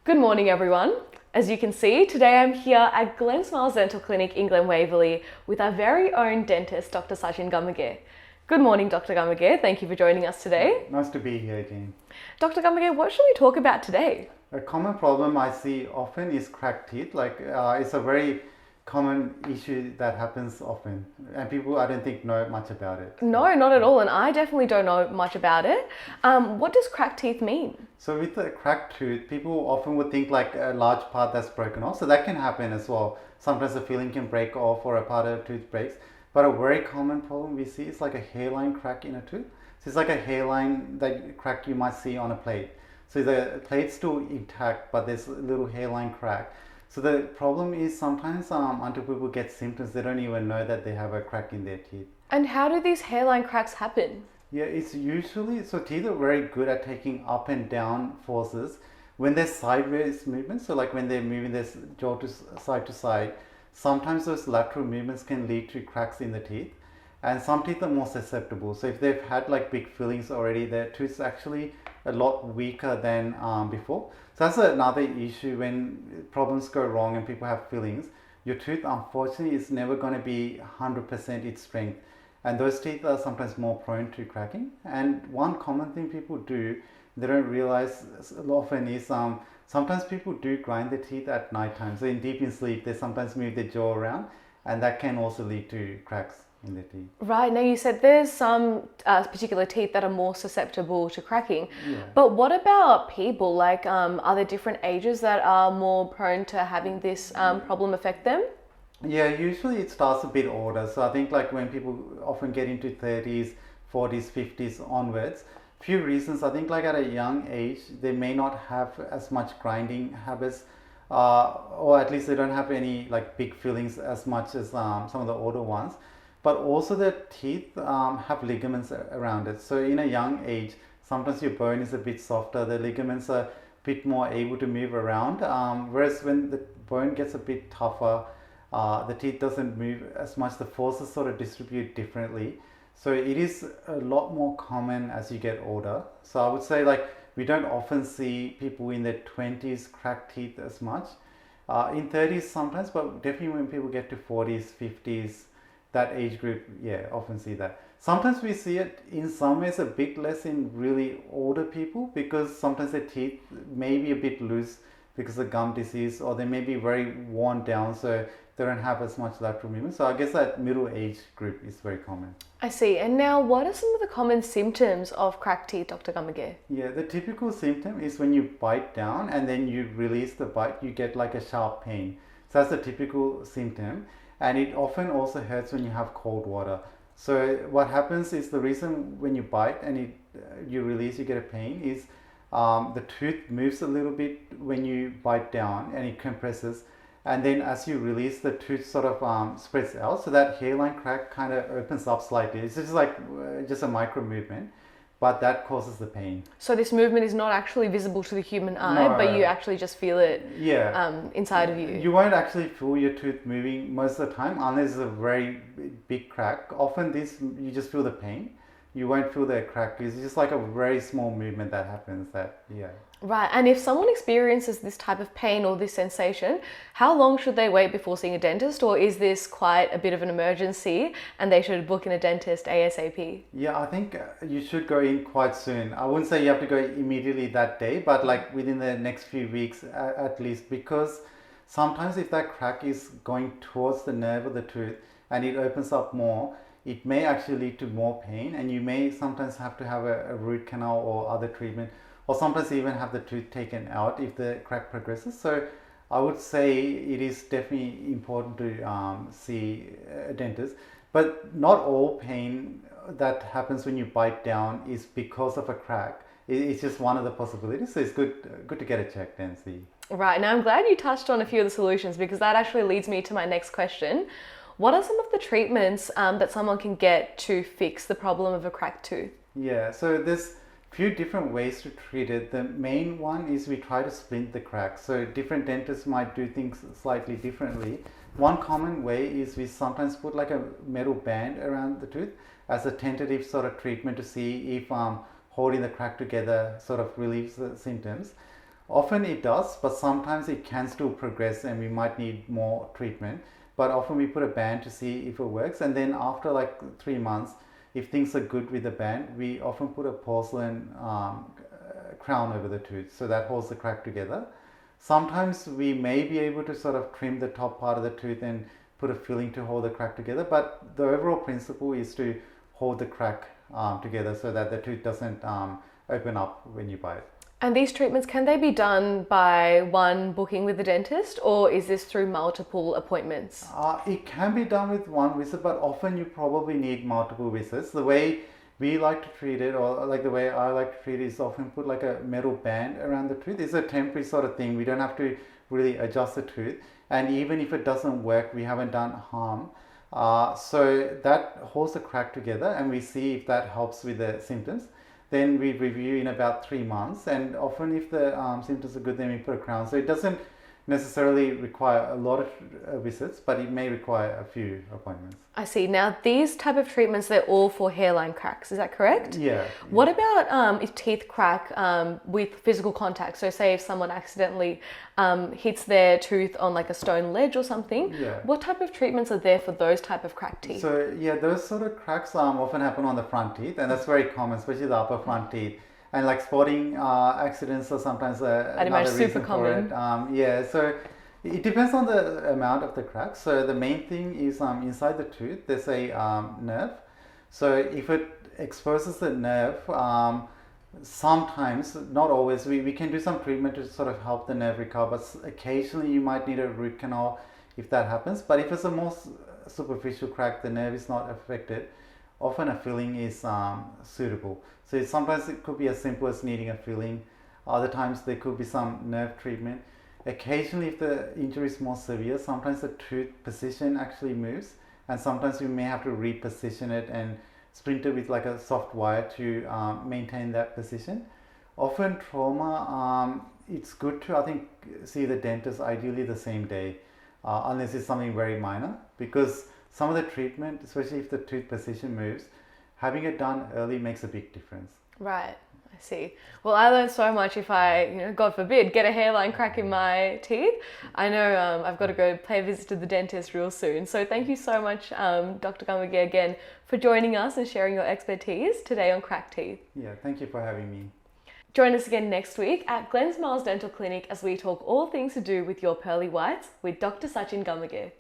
Good morning, everyone. As you can see, today I'm here at Glen Smiles Dental Clinic in Glen Waverley with our very own dentist, Dr. Sachin Gamage. Good morning, Dr. Gamage. Thank you for joining us today. Nice to be here again. Dr. Gamage, what should we talk about today? A common problem I see often is cracked teeth. It's a very common issue that happens often, and people I don't think know much about it. No, not at all, and I definitely don't know much about it. What does cracked teeth mean? So with a cracked tooth, people often would think like a large part that's broken off. So that can happen as well. Sometimes the filling can break off or a part of the tooth breaks. But a very common problem we see is like a hairline crack in a tooth. So it's like a hairline that crack you might see on a plate. So the plate's still intact, but there's a little hairline crack. So the problem is sometimes until people get symptoms, they don't even know that they have a crack in their teeth. And how do these hairline cracks happen? Yeah, it's usually, so teeth are very good at taking up and down forces. When there's sideways movements, so like when they're moving their jaw to side, sometimes those lateral movements can lead to cracks in the teeth. And some teeth are more susceptible. So if they've had like big fillings already, their tooth's actually a lot weaker than before. So that's another issue when problems go wrong and people have fillings. Your tooth, unfortunately, is never going to be 100% its strength. And those teeth are sometimes more prone to cracking. And one common thing people do, they don't realize often is sometimes people do grind their teeth at night time. So in deep in sleep, they sometimes move their jaw around, and that can also lead to cracks in the teeth. Right, now you said there's some particular teeth that are more susceptible to cracking. Yeah. But what about people? Like, are there different ages that are more prone to having this problem affect them? Yeah, usually it starts a bit older. So I think like when people often get into 30s, 40s, 50s onwards, few reasons. I think like at a young age, they may not have as much grinding habits, or at least they don't have any like big fillings as much as some of the older ones. But also the teeth have ligaments around it. So in a young age, sometimes your bone is a bit softer, the ligaments are a bit more able to move around. Whereas when the bone gets a bit tougher, the teeth doesn't move as much, the forces sort of distribute differently. So it is a lot more common as you get older. So I would say like we don't often see people in their 20s crack teeth as much. In 30s sometimes, but definitely when people get to 40s, 50s, that age group, yeah, often see that. Sometimes we see it in some ways a bit less in really older people because sometimes their teeth may be a bit loose because of gum disease, or they may be very worn down, so they don't have as much lateral movement. So I guess that middle age group is very common. I see. And now, what are some of the common symptoms of cracked teeth, Dr. Gamage? Yeah, the typical symptom is when you bite down and then you release the bite, you get like a sharp pain. So that's a typical symptom. And it often also hurts when you have cold water. So what happens is the reason when you bite and you release, you get a pain is the tooth moves a little bit when you bite down and it compresses. And then as you release, the tooth sort of spreads out. So that hairline crack kind of opens up slightly. It's just like just a micro movement, but that causes the pain. So this movement is not actually visible to the human eye, but you actually just feel it inside of you. You won't actually feel your tooth moving most of the time unless it's a very big crack. Often you just feel the pain. You won't feel the crack. It's just like a very small movement that happens. Right, and if someone experiences this type of pain or this sensation, how long should they wait before seeing a dentist, or is this quite a bit of an emergency and they should book in a dentist ASAP? Yeah, I think you should go in quite soon. I wouldn't say you have to go immediately that day, but like within the next few weeks at least, because sometimes if that crack is going towards the nerve of the tooth and it opens up more, it may actually lead to more pain, and you may sometimes have to have a root canal or other treatment, or sometimes even have the tooth taken out if the crack progresses. So I would say it is definitely important to see a dentist. But not all pain that happens when you bite down is because of a crack. It's just one of the possibilities. So it's good to get it checked and see. Right, now I'm glad you touched on a few of the solutions because that actually leads me to my next question. What are some of the treatments that someone can get to fix the problem of a cracked tooth? Yeah, so there's few different ways to treat it. The main one is we try to splint the crack. So different dentists might do things slightly differently. One common way is we sometimes put like a metal band around the tooth as a tentative sort of treatment to see if holding the crack together sort of relieves the symptoms. Often it does, but sometimes it can still progress and we might need more treatment. But often we put a band to see if it works, and then after like 3 months, if things are good with the band, we often put a porcelain crown over the tooth so that holds the crack together. Sometimes we may be able to sort of trim the top part of the tooth and put a filling to hold the crack together, but the overall principle is to hold the crack together so that the tooth doesn't open up when you bite. And these treatments, can they be done by one booking with the dentist, or is this through multiple appointments? It can be done with one visit, but often you probably need multiple visits. The way we like to treat it, or like the way I like to treat it, is often put like a metal band around the tooth. It's a temporary sort of thing. We don't have to really adjust the tooth. And even if it doesn't work, we haven't done harm. So that holds the crack together, and we see if that helps with the symptoms. Then we review in about 3 months, and often if the symptoms are good, then we put a crown. So it doesn't necessarily require a lot of visits, but it may require a few appointments. I see. Now, these type of treatments, they're all for hairline cracks. Is that correct? Yeah. What about if teeth crack with physical contact? So say if someone accidentally hits their tooth on like a stone ledge or something, Yeah. what type of treatments are there for those type of cracked teeth? So yeah, those sort of cracks often happen on the front teeth, and that's very common, especially the upper front teeth. And like sporting accidents are sometimes another super reason for it. Yeah, so it depends on the amount of the crack. So the main thing is inside the tooth there's a nerve. So if it exposes the nerve, sometimes, not always, we can do some treatment to sort of help the nerve recover. But occasionally you might need a root canal if that happens. But if it's a more superficial crack, the nerve is not affected, often a filling is suitable. So sometimes it could be as simple as needing a filling. Other times there could be some nerve treatment. Occasionally, if the injury is more severe, sometimes the tooth position actually moves, and sometimes we may have to reposition it and splint it with like a soft wire to maintain that position. Often trauma, it's good to, I think, see the dentist ideally the same day, unless it's something very minor, because some of the treatment, especially if the tooth position moves, having it done early makes a big difference. Right, I see. Well, I learned so much. If I, God forbid, get a hairline crack in my teeth, I know I've got to go pay a visit to the dentist real soon. So thank you so much, Dr. Gamage, again, for joining us and sharing your expertise today on cracked teeth. Yeah, thank you for having me. Join us again next week at Glenn Smiles Dental Clinic as we talk all things to do with your pearly whites with Dr. Sachin Gamage.